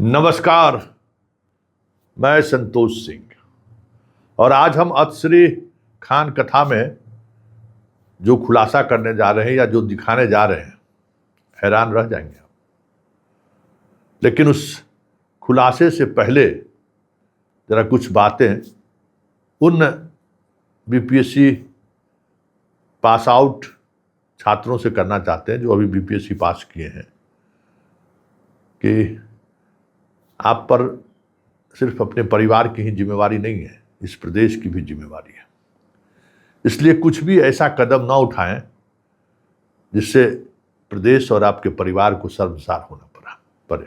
नमस्कार, मैं संतोष सिंह और आज हम अतश्री खान कथा में जो खुलासा करने जा रहे हैं या जो दिखाने जा रहे हैं, हैरान रह जाएंगे आप। लेकिन उस खुलासे से पहले जरा कुछ बातें उन बीपीएससी पास आउट छात्रों से करना चाहते हैं जो अभी बीपीएससी पास किए हैं कि आप पर सिर्फ अपने परिवार की ही जिम्मेवारी नहीं है, इस प्रदेश की भी जिम्मेवारी है। इसलिए कुछ भी ऐसा कदम ना उठाएं जिससे प्रदेश और आपके परिवार को शर्मसार होना पड़े।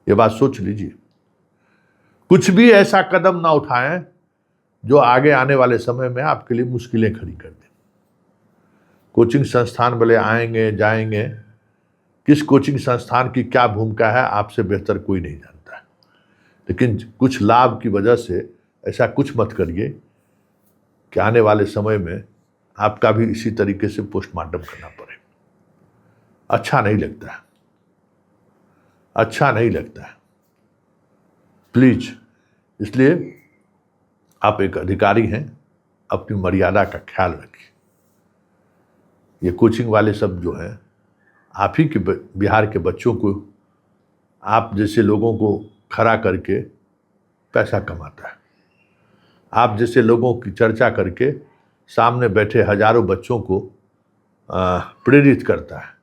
ये बात सोच लीजिए। कुछ भी ऐसा कदम ना उठाएं जो आगे आने वाले समय में आपके लिए मुश्किलें खड़ी कर दें। कोचिंग संस्थान भले आएंगे जाएंगे, किस कोचिंग संस्थान की क्या भूमिका है आपसे बेहतर कोई नहीं जानता है, लेकिन कुछ लाभ की वजह से ऐसा कुछ मत करिए कि आने वाले समय में आपका भी इसी तरीके से पोस्टमार्टम करना पड़े। अच्छा नहीं लगता है, अच्छा नहीं लगता है। प्लीज, इसलिए आप एक अधिकारी हैं, अपनी मर्यादा का ख्याल रखिए। ये कोचिंग वाले सब जो हैं, आप ही के बिहार के बच्चों को, आप जैसे लोगों को खड़ा करके पैसा कमाता है। आप जैसे लोगों की चर्चा करके सामने बैठे हजारों बच्चों को प्रेरित करता है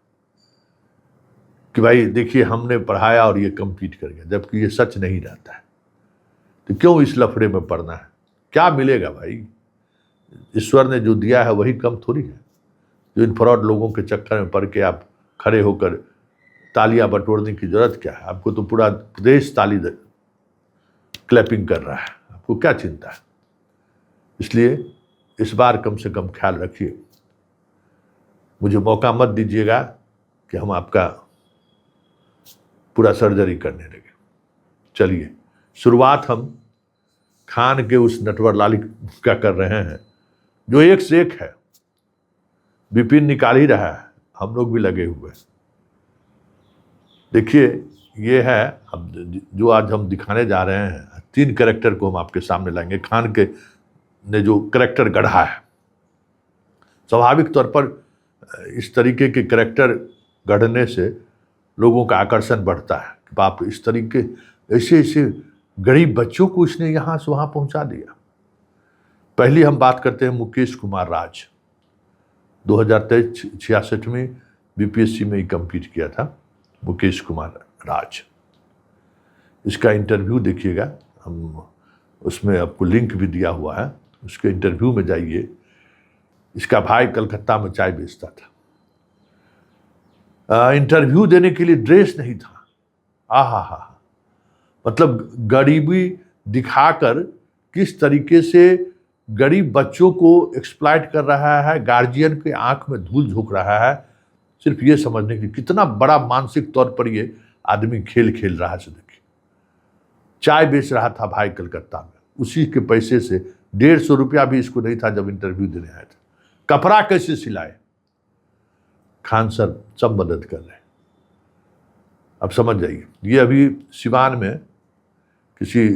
कि भाई देखिए हमने पढ़ाया और ये कंप्लीट कर गया, जबकि ये सच नहीं रहता है। तो क्यों इस लफड़े में पड़ना है? क्या मिलेगा भाई? ईश्वर ने जो दिया है वही कम थोड़ी है। जो इन फ्रॉड लोगों के चक्कर में पड़ के आप खड़े होकर तालियां बटोरने की जरूरत क्या है? आपको तो पूरा प्रदेश ताली क्लैपिंग कर रहा है, आपको क्या चिंता है? इसलिए इस बार कम से कम ख्याल रखिए। मुझे मौका मत दीजिएगा कि हम आपका पूरा सर्जरी करने लगे। चलिए, शुरुआत हम खान के उस नटवर लाली का कर रहे हैं जो एक से एक है। विपिन निकाल ही रहा है, हम लोग भी लगे हुए। देखिए, ये है अब जो आज हम दिखाने जा रहे हैं। 3 कैरेक्टर को हम आपके सामने लाएंगे। खान के ने जो कैरेक्टर गढ़ा है, स्वाभाविक तौर पर इस तरीके के कैरेक्टर गढ़ने से लोगों का आकर्षण बढ़ता है कि बाप, इस तरीके ऐसे गरीब बच्चों को इसने यहाँ से वहाँ पहुँचा दिया। पहली हम बात करते हैं मुकेश कुमार राज। 2023 66वीं बीपीएससी में ही कंप्लीट किया था मुकेश कुमार राज। इसका इंटरव्यू देखिएगा, हम उसमें आपको लिंक भी दिया हुआ है, उसके इंटरव्यू में जाइए। इसका भाई कलकत्ता में चाय बेचता था। इंटरव्यू देने के लिए ड्रेस नहीं था। आहा, मतलब गरीबी दिखाकर किस तरीके से गरीब बच्चों को एक्सप्लॉइट कर रहा है, गार्जियन के आंख में धूल झोंक रहा है, सिर्फ ये समझने के लिए कितना बड़ा मानसिक तौर पर ये आदमी खेल खेल रहा है। देखिए, चाय बेच रहा था भाई कलकत्ता में, उसी के पैसे से 150 रुपया भी इसको नहीं था जब इंटरव्यू देने आया था। कपड़ा कैसे सिलाए, खान सर सब मदद कर रहे हैं। अब समझ जाइए, ये अभी सिवान में किसी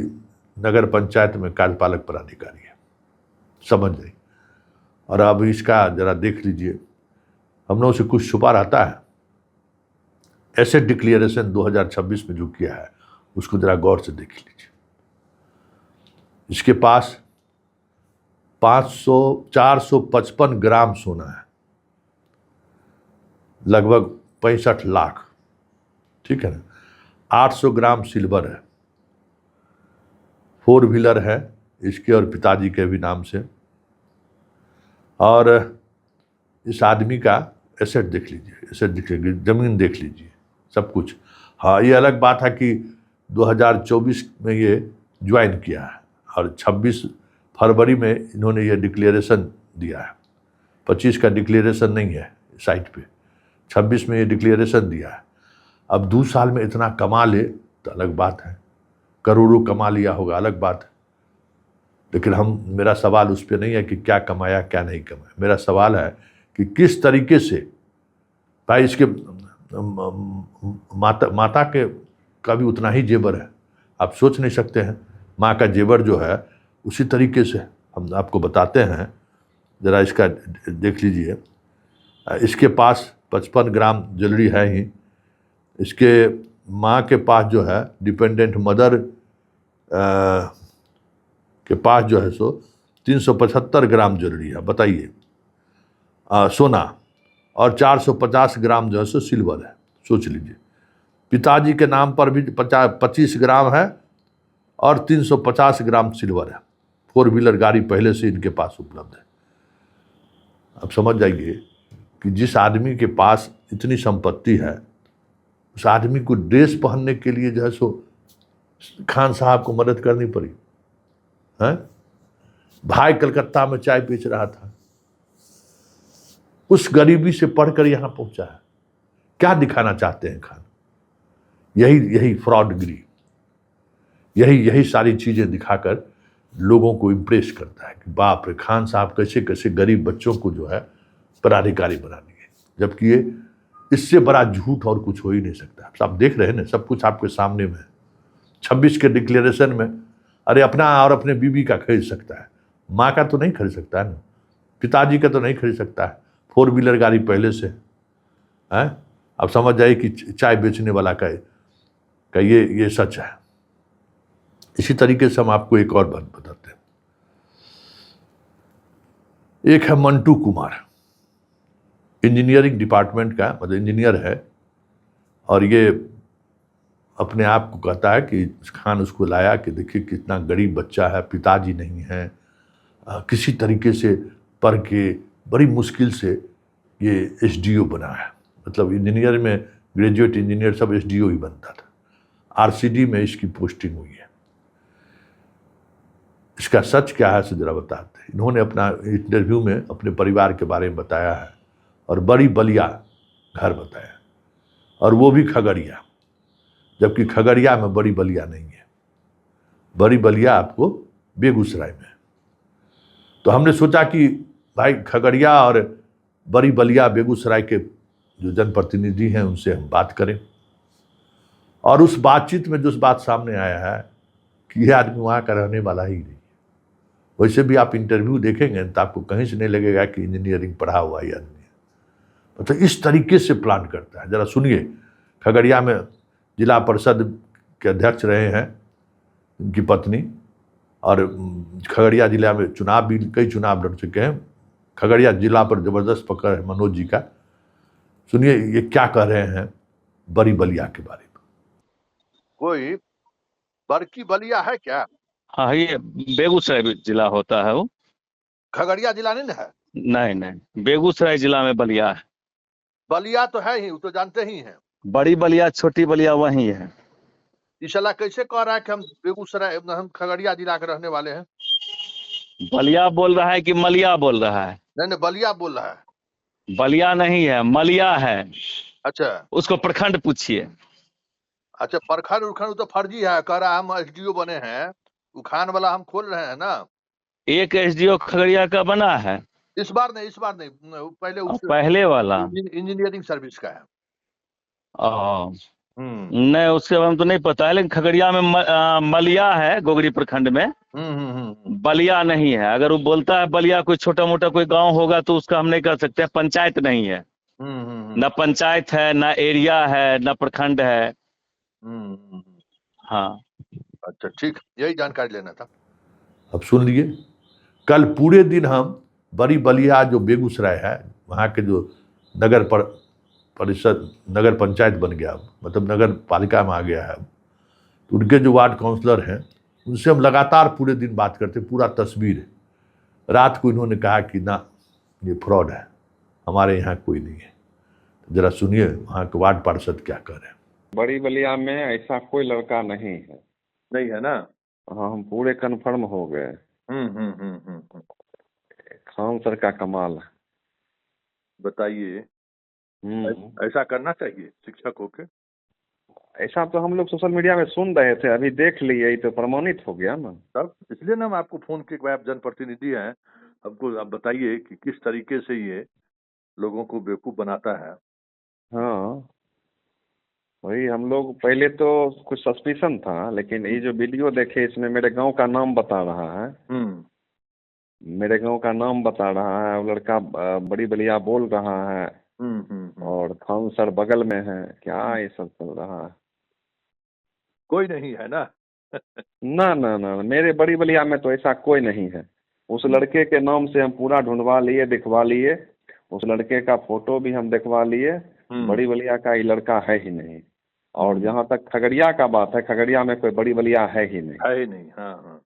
नगर पंचायत में कार्यपालक पदाधिकारी है, समझ जाइए। और अब इसका जरा देख लीजिए, हम लोगों से कुछ छुपा रहता है। एसेट डिक्लेरेशन 2026 में जो किया है उसको जरा गौर से देख लीजिए। इसके पास 455 ग्राम सोना है, लगभग 65 लाख, ठीक है ना। 800 ग्राम सिल्वर है, 4 व्हीलर है इसके और पिताजी के भी नाम से। और इस आदमी का एसेट देख लीजिए, एसेट देख लीजिए, जमीन देख लीजिए, सब कुछ। हाँ, ये अलग बात है कि 2024 में ये ज्वाइन किया है और 26 फरवरी में इन्होंने ये डिक्लेरेशन दिया है। 25 का डिक्लेरेशन नहीं है साइट पे, 26 में ये डिक्लेरेशन दिया है। अब 2 साल में इतना कमा ले तो अलग बात है, करोड़ों कमा लिया होगा अलग बात है। लेकिन मेरा सवाल उस पर नहीं है कि क्या कमाया क्या नहीं कमाया। मेरा सवाल है कि किस तरीके से भाई इसके माता के का भी उतना ही जेवर है, आप सोच नहीं सकते हैं। माँ का जेवर जो है उसी तरीके से हम आपको बताते हैं, ज़रा इसका देख लीजिए। इसके पास 55 ग्राम ज्वेलरी है ही। इसके माँ के पास जो है डिपेंडेंट मदर के पास जो है सो 375 ग्राम ज्वेलरी है, बताइए, सोना, और 450 ग्राम जो है सो सिल्वर है, सोच लीजिए। पिताजी के नाम पर भी 25 ग्राम है और 350 ग्राम सिल्वर है। 4 व्हीलर गाड़ी पहले से इनके पास उपलब्ध है। अब समझ जाइए कि जिस आदमी के पास इतनी संपत्ति है, उस आदमी को ड्रेस पहनने के लिए जो है सो खान साहब को मदद करनी पड़ी है। भाई कलकत्ता में चाय बेच रहा था, उस गरीबी से पढ़कर यहां पहुंचा है। क्या दिखाना चाहते हैं खान? यही फ्रॉडगिरी, यही सारी चीजें दिखाकर लोगों को इम्प्रेस करता है कि बाप रे, खान साहब कैसे कैसे गरीब बच्चों को जो है पदाधिकारी बना दिए, जबकि ये इससे बड़ा झूठ और कुछ हो ही नहीं सकता। आप देख रहे हैं ना, सब कुछ आपके सामने में है। 26 के डिक्लेरेशन में अरे अपना और अपने बीवी का खरीद सकता है, माँ का तो नहीं खरीद सकता है ना, पिताजी का तो नहीं खरीद सकता है। 4 व्हीलर गाड़ी पहले से है। अब समझ जाइए कि चाय बेचने वाला का ये सच है। इसी तरीके से हम आपको एक और बात बताते हैं। एक है मंटू कुमार, इंजीनियरिंग डिपार्टमेंट का, मतलब इंजीनियर है, और ये अपने आप को कहता है कि खान उसको लाया कि देखिए कितना गरीब बच्चा है, पिताजी नहीं है, किसी तरीके से पढ़ के बड़ी मुश्किल से ये एसडीओ बना है। मतलब इंजीनियर में ग्रेजुएट इंजीनियर सब एसडीओ ही बनता था, आरसीडी में इसकी पोस्टिंग हुई है। इसका सच क्या है से जरा बताते हैं। इन्होंने अपना इंटरव्यू में अपने परिवार के बारे में बताया है, और बड़ी बलिया घर बताया, और वो भी खगड़िया, जबकि खगड़िया में बड़ी बलिया नहीं है। बड़ी बलिया आपको बेगूसराय में है। तो हमने सोचा कि भाई खगड़िया और बड़ी बलिया बेगूसराय के जो जनप्रतिनिधि हैं उनसे हम बात करें, और उस बातचीत में जो बात सामने आया है कि यह आदमी वहाँ का रहने वाला ही नहीं। वैसे भी आप इंटरव्यू देखेंगे तो आपको कहीं से नहीं लगेगा कि इंजीनियरिंग पढ़ा हुआ ही आदमी है। मतलब इस तरीके से प्लान करता है। जरा सुनिए। खगड़िया में जिला परिषद के अध्यक्ष रहे हैं उनकी पत्नी, और खगड़िया जिला में चुनाव भी कई चुनाव लड़ चुके हैं। खगड़िया जिला पर जबरदस्त पकड़ है मनोज जी का। सुनिए ये क्या कह रहे हैं बड़ी बलिया के बारे में। कोई बड़की बलिया है क्या? हाँ, ये बेगूसराय जिला होता है वो। खगड़िया जिला नहीं ना है? नहीं नहीं, बेगूसराय जिला में बलिया है। बलिया तो है ही, वो तो जानते ही हैं। बड़ी बलिया छोटी बलिया वही है। इशाला कैसे कह रहा है कि हम बेगूसराय, हम खगड़िया जिला के रहने वाले हैं? बलिया बोल रहा है कि मलिया बोल रहा है? नहीं नहीं, बलिया बोल रहा है। बलिया नहीं है, मलिया है। अच्छा उसको प्रखंड पूछिए। अच्छा, प्रखंड उखंड तो फर्जी है, कह रहा है हम एसडीओ बने हैं। उखान वाला हम खोल रहे हैं ना। एक एसडीओ खगड़िया का बना है। इस बार नहीं, इस बार नहीं, पहले और उस पहले वाला इंजीनियरिंग सर्विस का है। ओ, हम्म नहीं उसके बारे में तो नहीं पता है, लेकिन खगड़िया में मलिया है, गोगरी प्रखंड में। बलिया नहीं है। अगर वो बोलता है बलिया कोई छोटा मोटा कोई गांव होगा तो उसका हम नहीं कर सकते। पंचायत नहीं है, न पंचायत है, न एरिया है, न प्रखंड है। हाँ। अच्छा ठीक, यही जानकारी लेना था। अब सुन लिए। कल पूरे दिन हम बड़ी बलिया जो बेगूसराय है वहाँ के जो नगर परिषद नगर पंचायत बन गया, मतलब नगर पालिका में आ गया है, तो उनके जो वार्ड काउंसलर हैं उनसे हम लगातार पूरे दिन बात करते, पूरा तस्वीर है। रात को इन्होंने कहा कि ना ये फ्रॉड है, हमारे यहाँ कोई नहीं है। तो जरा सुनिए वहाँ के वार्ड पार्षद क्या कर रहे हैं। बड़ी बलिया में ऐसा कोई लड़का नहीं है। नहीं है ना? हाँ, हम पूरे कन्फर्म हो गए। खान सर का कमाल है। बताइए, ऐसा करना चाहिए शिक्षक होके? ऐसा तो हम लोग सोशल मीडिया में सुन रहे थे, अभी देख लिए तो प्रमाणित हो गया ना। तब इसलिए ना हम आपको फोन किए, आप जनप्रतिनिधि हैं, आपको आप बताइए कि किस तरीके से ये लोगों को बेवकूफ बनाता है। हाँ, वही हम लोग पहले तो कुछ सस्पिशन था, लेकिन ये जो वीडियो देखे इसमें मेरे गांव का नाम बता रहा है। मेरे गांव का नाम बता रहा है। वो लड़का बड़ी बलिया बोल रहा है। और खान सर बगल में है। क्या ये सब चल रहा है? कोई नहीं है ना? ना ना ना, मेरे बड़ी बलिया में तो ऐसा कोई नहीं है। उस लड़के के नाम से हम पूरा ढूंढवा लिए, दिखवा लिए। उस लड़के का फोटो भी हम दिखवा लिए। बड़ी बलिया का ये लड़का है ही नहीं। और जहाँ तक खगड़िया का बात है, खगड़िया में कोई बड़ी बलिया है ही नहीं। है ही नहीं। हाँ।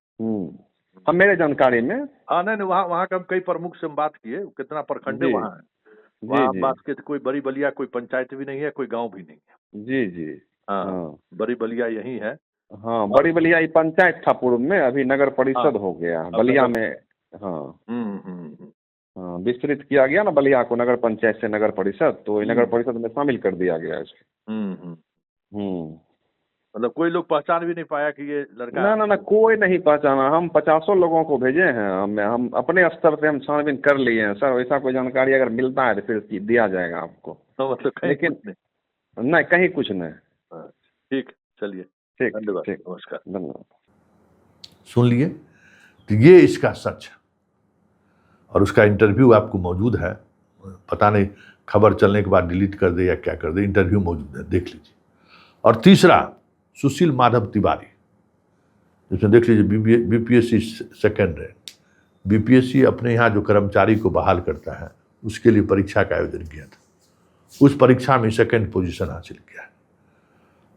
हम मेरे जानकारी में। हाँ नहीं, वहाँ का हम कई प्रमुख से हम बात किए, कितना प्रखंड है वहाँ है। वहाँ जी बात की तो कोई बड़ी बलिया, कोई पंचायत भी नहीं है, कोई गांव भी नहीं है। जी जी। हाँ, बड़ी बलिया यही है। हाँ, बड़ी बलिया ये पंचायत था पूर्व में, अभी नगर परिषद हो गया बलिया में। हाँ हाँ, विस्तृत किया गया ना बलिया को नगर पंचायत से नगर परिषद, तो नगर परिषद में शामिल कर दिया गया इसको। मतलब कोई लोग पहचान भी नहीं पाया कि ये लड़का। ना ना ना, कोई नहीं पहचाना। हम 50 लोगों को भेजे हैं। हम अपने स्तर पे हम छानबीन कर लिए हैं सर। वैसा कोई जानकारी अगर मिलता है तो फिर दिया जाएगा आपको। तो मतलब कहीं लेकिन कुछ नहीं। नहीं, कहीं कुछ नहीं। ठीक, चलिए, ठीक धन्यवाद, ठीक, नमस्कार। धन्यवाद। सुन लिए, तो ये इसका सच है। और उसका इंटरव्यू आपको मौजूद है। पता नहीं खबर चलने के बाद डिलीट कर दे या क्या कर दे, इंटरव्यू मौजूद है, देख लीजिए। और तीसरा, सुशील माधव तिवारी, जिसमें देख लीजिए बीपीएससी सेकेंड रैंक। बीपीएससी अपने यहाँ जो कर्मचारी को बहाल करता है उसके लिए परीक्षा का आयोजन किया था। उस परीक्षा में सेकेंड पोजीशन हासिल किया है।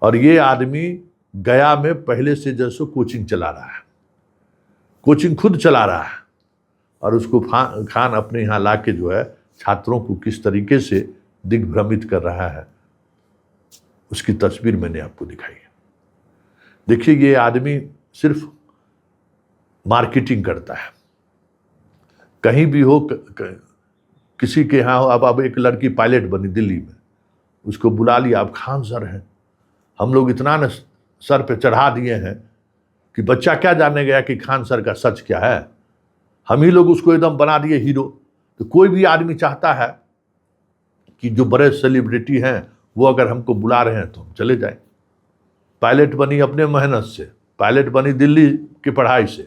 और ये आदमी गया में पहले से जैसे कोचिंग चला रहा है, कोचिंग खुद चला रहा है। और उसको खान अपने यहाँ ला के जो है छात्रों को किस तरीके से दिग्भ्रमित कर रहा है, उसकी तस्वीर मैंने आपको दिखाई है। देखिए, ये आदमी सिर्फ मार्केटिंग करता है। कहीं भी हो, किसी के यहाँ हो, अब एक लड़की पायलट बनी दिल्ली में, उसको बुला लिया, अब खान सर हैं। हम लोग इतना न सर पे चढ़ा दिए हैं कि बच्चा क्या जाने गया कि खान सर का सच क्या है। हम ही लोग उसको एकदम बना दिए हीरो। तो कोई भी आदमी चाहता है कि जो बड़े सेलिब्रिटी हैं वो अगर हमको बुला रहे हैं तो हम चले जाएं। पायलट बनी अपने मेहनत से, पायलट बनी दिल्ली की पढ़ाई से।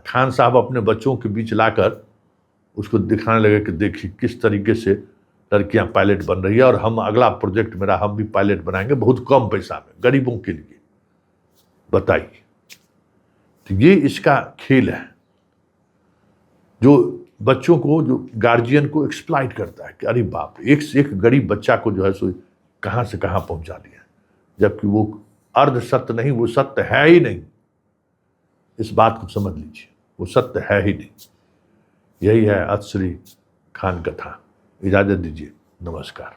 खान साहब अपने बच्चों के बीच लाकर उसको दिखाने लगे कि देखिए किस तरीके से लड़कियां पायलट बन रही है, और हम अगला प्रोजेक्ट मेरा, हम भी पायलट बनाएंगे बहुत कम पैसा में गरीबों के लिए। बताइए, तो ये इसका खेल है जो बच्चों को, जो गार्जियन को एक्सप्लॉइट करता है कि अरे बाप रे, एक से एक गरीब बच्चा को जो है सो कहाँ से कहाँ पहुंचा दिया, जबकि वो अर्ध सत्य नहीं, वो सत्य है ही नहीं। इस बात को समझ लीजिए, वो सत्य है ही नहीं। यही है अतश्री खान कथा। इजाजत दीजिए, नमस्कार।